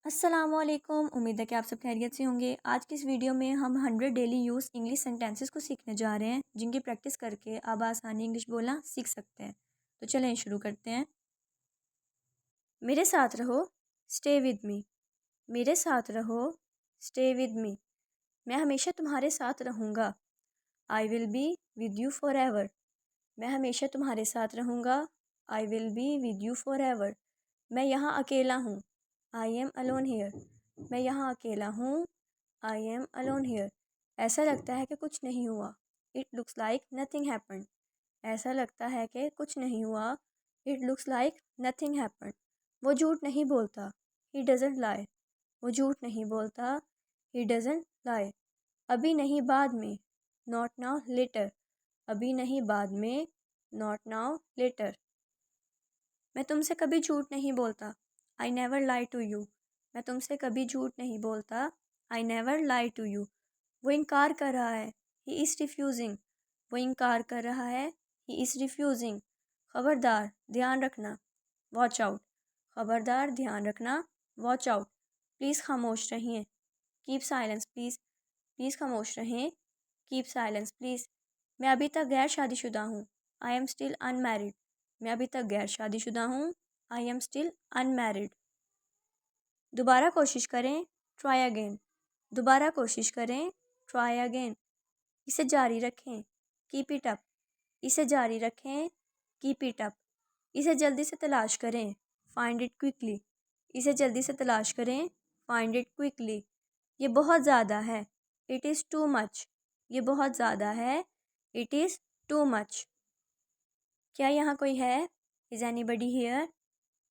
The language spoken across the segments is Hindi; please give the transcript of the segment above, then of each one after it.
अस्सलामुअलैकुम। उम्मीद है कि आप सब खैरियत से होंगे। आज की इस वीडियो में हम 100 डेली यूज़ इंग्लिश सेंटेंसेस को सीखने जा रहे हैं, जिनकी प्रैक्टिस करके आप आसानी इंग्लिश बोलना सीख सकते हैं। तो चलें शुरू करते हैं। मेरे साथ रहो, स्टे विद मी। मेरे साथ रहो, स्टे विद मी। मैं हमेशा तुम्हारे साथ रहूँगा। I will be with you for ever. मैं हमेशा तुम्हारे साथ रहूँगा। I will be with you for ever. मैं यहाँ अकेला हूँ। I am alone here. मैं यहाँ अकेला हूँ। I am alone here. ऐसा लगता है कि कुछ नहीं हुआ। It looks like nothing happened. ऐसा लगता है कि कुछ नहीं हुआ। It looks like nothing happened. वो झूठ नहीं बोलता। ही डजंट लाई। वो झूठ नहीं बोलता। He doesn't lie. अभी नहीं, बाद में। Not now, later. अभी नहीं, बाद में। Not now, later. मैं तुमसे कभी झूठ नहीं बोलता। I never lie to you. मैं तुमसे कभी झूठ नहीं बोलता। I never lie to you. वो इनकार कर रहा है। He is refusing. वो इनकार कर रहा है। He is refusing. खबरदार, ध्यान रखना। Watch out. खबरदार, ध्यान रखना। Watch out. प्लीज़ खामोश रहिए। Keep silence please. प्लीज़ खामोश रहें। Keep silence please. मैं अभी तक गैर शादीशुदा हूँ। I am still unmarried. मैं अभी तक गैर शादीशुदा हूँ। I am still unmarried. दोबारा कोशिश करें। Try again. दोबारा कोशिश करें। Try again. इसे जारी रखें। Keep it up. इसे जारी रखें। Keep it up. इसे जल्दी से तलाश करें। Find it quickly. इसे जल्दी से तलाश करें। Find it quickly. ये बहुत ज़्यादा है। It is too much. ये बहुत ज़्यादा है। It is too much. क्या यहाँ कोई है? Is anybody here?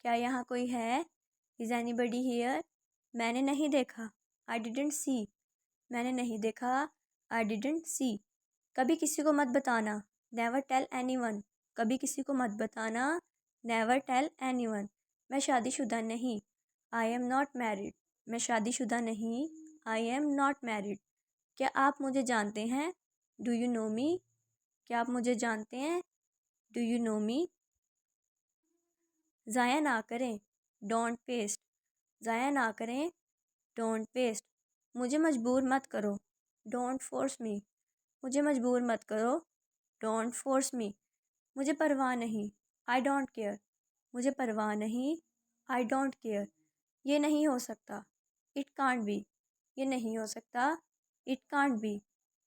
क्या यहाँ कोई है? Is anybody here? मैंने नहीं देखा। I didn't see. मैंने नहीं देखा। I didn't see. कभी किसी को मत बताना। Never tell anyone. कभी किसी को मत बताना। Never tell anyone. मैं शादीशुदा नहीं। I am not married. मैं शादीशुदा नहीं। I am not married. क्या आप मुझे जानते हैं? डू यू नो मी? क्या आप मुझे जानते हैं? डू यू नो मी? ज़ाया ना करें। Don't paste. ज़ाया ना करें। Don't paste. मुझे मजबूर मत करो। Don't force me. मुझे मजबूर मत करो। Don't force me. मुझे परवाह नहीं। I don't care. मुझे परवाह नहीं। I don't care. ये नहीं हो सकता। It can't be. ये नहीं हो सकता। It can't be.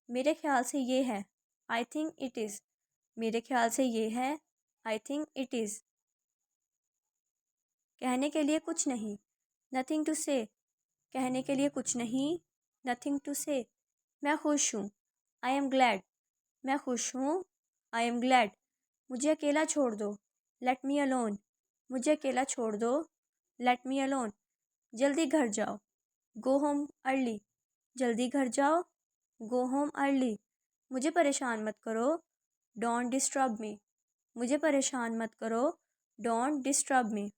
मेरे ख्याल से ये है। I think it is. मेरे ख्याल से ये है। I think it is. कहने के लिए कुछ नहीं। नथिंग टू से। कहने के लिए कुछ नहीं। नथिंग टू से। मैं खुश हूँ। I am glad. मैं खुश हूँ। I am glad. मुझे अकेला छोड़ दो। Let me alone. मुझे अकेला छोड़ दो। Let me alone. जल्दी घर जाओ। Go home early. जल्दी घर जाओ। Go home early. मुझे परेशान मत करो। Don't disturb me. मुझे परेशान मत करो। Don't disturb me.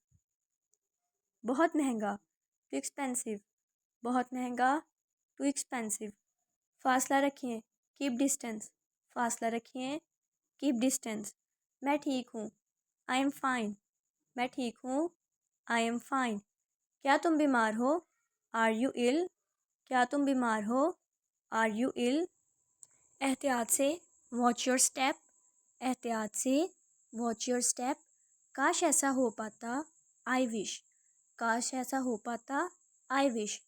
बहुत महंगा। Too expensive. बहुत महंगा। Too expensive. फासला रखिए। Keep distance. फासला रखिए। Keep distance. मैं ठीक हूँ। I am fine. मैं ठीक हूँ। I am fine. क्या तुम बीमार हो? आर यू इल? क्या तुम बीमार हो? आर यू इल? एहतियात से। Watch your step. एहतियात से। Watch your step. काश ऐसा हो पाता। I wish. काश ऐसा हो पाता। I wish.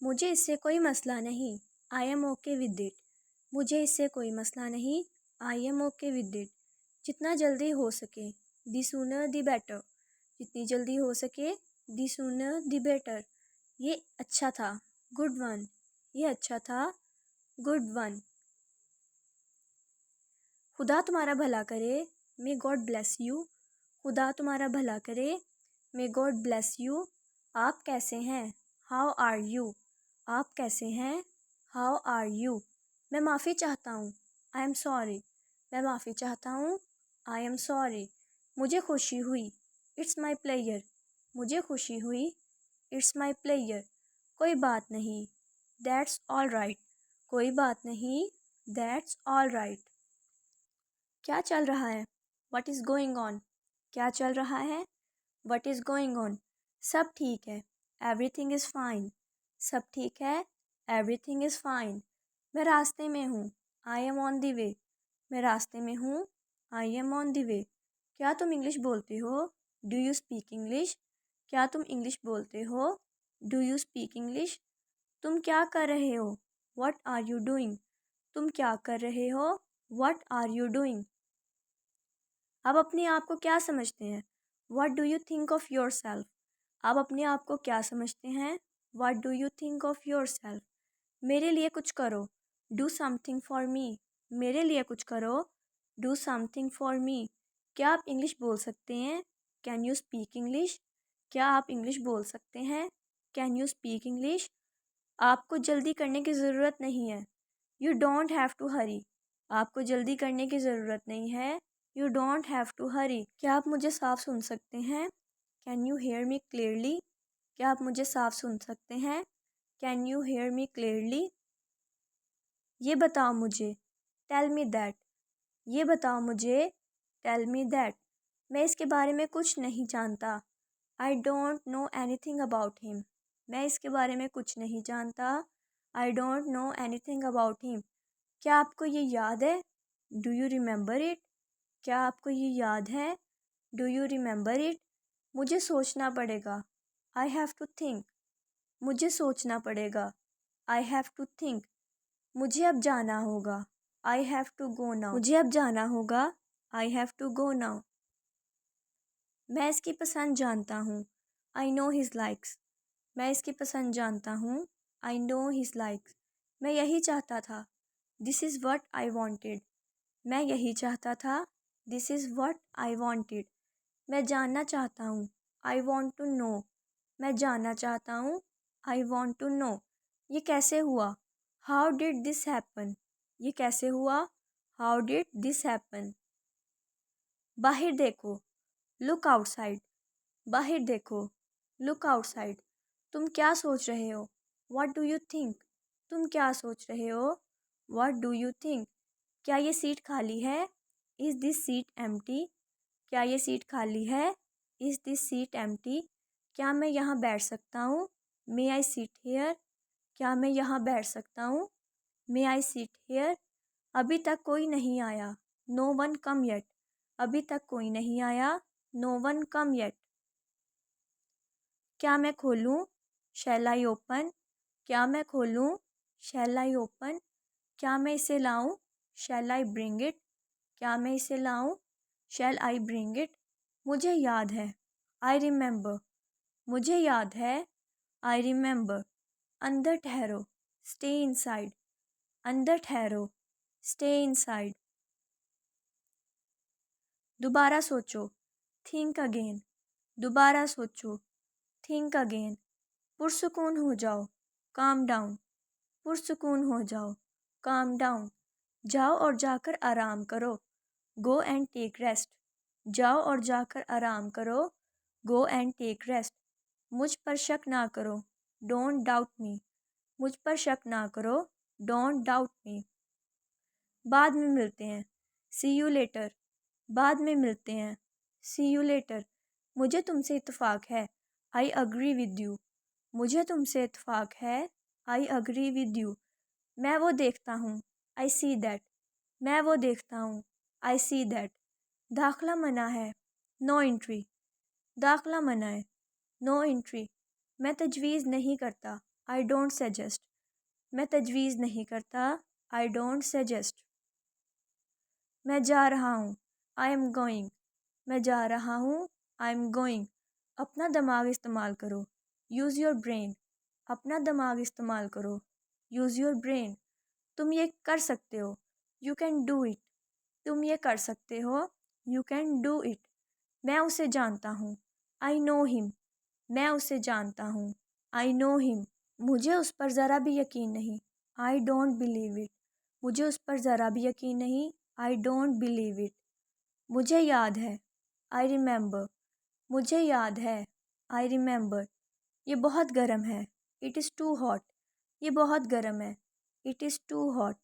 मुझे इससे कोई मसला नहीं। I M okay with it. मुझे इससे कोई मसला नहीं। I M okay with it. जितना जल्दी हो सके। The sooner the better. जितनी जल्दी हो सके। The sooner the better. ये अच्छा था। Good one. ये अच्छा था। Good one. खुदा तुम्हारा भला करे। May God bless you. खुदा तुम्हारा भला करे। May God bless you. आप कैसे हैं? How are you? आप कैसे हैं? How are you? मैं माफ़ी चाहता हूँ। I am sorry. मैं माफ़ी चाहता हूँ। I am sorry. मुझे खुशी हुई। It's my player. मुझे खुशी हुई। It's my player. कोई बात नहीं। That's all right. कोई बात नहीं। That's all right. क्या चल रहा है? What is going on? क्या चल रहा है? What is going on? सब ठीक है। Everything is fine. सब ठीक है। Everything is fine. मैं रास्ते में हूँ। I M on the way. मैं रास्ते में हूँ। I M on the way. क्या तुम इंग्लिश बोलते हो? Do you speak English? क्या तुम इंग्लिश बोलते हो? Do you speak English? तुम क्या कर रहे हो? What are you doing? तुम क्या कर रहे हो? What are you doing? आप अपने आप को क्या समझते हैं? What do you think of yourself? आप अपने आप को क्या समझते हैं? What do you think of yourself? मेरे लिए कुछ करो। Do something for me. मेरे लिए कुछ करो। डू समथिंग फॉर मी। क्या आप इंग्लिश बोल सकते हैं? Can you speak English? क्या आप इंग्लिश बोल सकते हैं? Can you speak English? आपको जल्दी करने की ज़रूरत नहीं है। यू डोंट हैव टू हरी। आपको जल्दी करने की ज़रूरत नहीं है। यू डोंट हैव टू हरी। क्या आप मुझे साफ सुन सकते हैं? Can you hair me clearly? क्या आप मुझे साफ सुन सकते हैं? Can you hair me clearly? ये बताओ मुझे। Tell me that. ये बताओ मुझे। Tell me that. मैं इसके बारे में कुछ नहीं जानता। I don't know anything about him. मैं इसके बारे में कुछ नहीं जानता। I don't know anything about him. क्या आपको ये याद है? Do you remember it? क्या आपको ये याद है? Do you remember it? मुझे सोचना पड़ेगा। I have to think. मुझे सोचना पड़ेगा। I have to think. मुझे अब जाना होगा। I have to go now. मुझे अब जाना होगा। I have to go now. मैं इसकी पसंद जानता हूँ। I know his likes. मैं इसकी पसंद जानता हूँ। I know his likes. मैं यही चाहता था। This is what I wanted. मैं यही चाहता था। This is what I wanted. मैं जानना चाहता हूँ। I want to know. मैं जानना चाहता हूँ। I want to know. ये कैसे हुआ? How did this happen? ये कैसे हुआ? How did this happen? बाहर देखो। Look outside. बाहर देखो। Look outside. तुम क्या सोच रहे हो? What do you think? तुम क्या सोच रहे हो? What do you think? क्या ये सीट खाली है? Is this seat empty? क्या ये सीट खाली है? Is this seat empty? क्या मैं यहाँ बैठ सकता हूँ? May I sit hair? क्या मैं यहाँ बैठ सकता हूँ? May I sit here? अभी तक कोई नहीं आया। No one come yet. अभी तक कोई नहीं आया। No one come yet. क्या मैं खोलूँ? Shall I open? क्या मैं खोलूँ? Shall I open? क्या मैं इसे लाऊं? Shall I bring it? क्या मैं इसे लाऊं? Shall I bring it? मुझे याद है। I remember. मुझे याद है। I remember. अंदर ठहरो। Stay inside. अंदर ठहरो। Stay inside. दोबारा सोचो। Think again. दोबारा सोचो। Think again. पुरसुकून हो जाओ। Calm down. पुरसुकून हो जाओ। Calm down. जाओ और जाकर आराम करो। Go and take rest. जाओ और जाकर आराम करो। Go and take rest. मुझ पर शक ना करो। Don't doubt me. मुझ पर शक ना करो। Don't doubt me. बाद में मिलते हैं। See you later. बाद में मिलते हैं। See you later. मुझे तुमसे इत्तेफाक है। I agree with you. मुझे तुमसे इत्तेफाक है। I agree with you. मैं वो देखता हूँ। I see that. मैं वो देखता हूँ। I see that. दाखला मना है। No entry. दाखला मना है। No entry. मैं तजवीज़ नहीं करता। I don't suggest. मैं तजवीज़ नहीं करता। I don't suggest. मैं जा रहा हूँ। I am going. मैं जा रहा हूँ। I am going. अपना दिमाग इस्तेमाल करो। Use your brain. अपना दिमाग इस्तेमाल करो। Use your brain. तुम ये कर सकते हो। You can do it. तुम ये कर सकते हो। You can do it. मैं उसे जानता हूँ। I know him. मैं उसे जानता हूँ। I know him. मुझे उस पर ज़रा भी यकीन नहीं। I don't believe it. मुझे उस पर ज़रा भी यकीन नहीं। I don't believe it. मुझे याद है। I remember. मुझे याद है। I remember. ये बहुत गर्म है। It is too hot. ये बहुत गर्म है। It is too hot.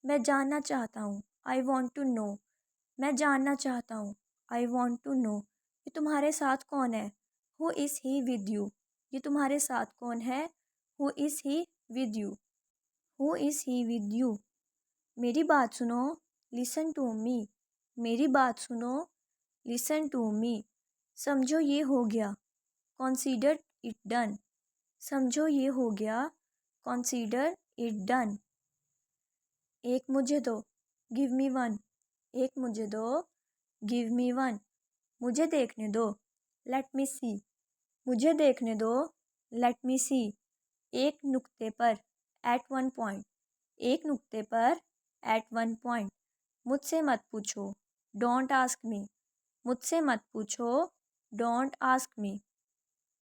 मैं जानना चाहता हूँ। I want to know. मैं जानना चाहता हूँ। I want to know. ये तुम्हारे साथ कौन है? Who is he with you? ये तुम्हारे साथ कौन है? Who is he with you? Who is he with you? मेरी बात सुनो, लिसन टू मी। मेरी बात सुनो, लिसन टू मी। समझो ये हो गया, कंसीडर इट डन। समझो ये हो गया, कंसीडर इट डन। एक मुझे दो, गिव मी वन। एक मुझे दो, गिव मी वन। मुझे देखने दो, लेट मी सी। मुझे देखने दो, लेट मी सी। एक नुक्ते पर, एट वन पॉइंट। एक नुक्ते पर, एट वन पॉइंट। मुझसे मत पूछो, डोंट आस्क मी। मुझसे मत पूछो, डोंट आस्क मी।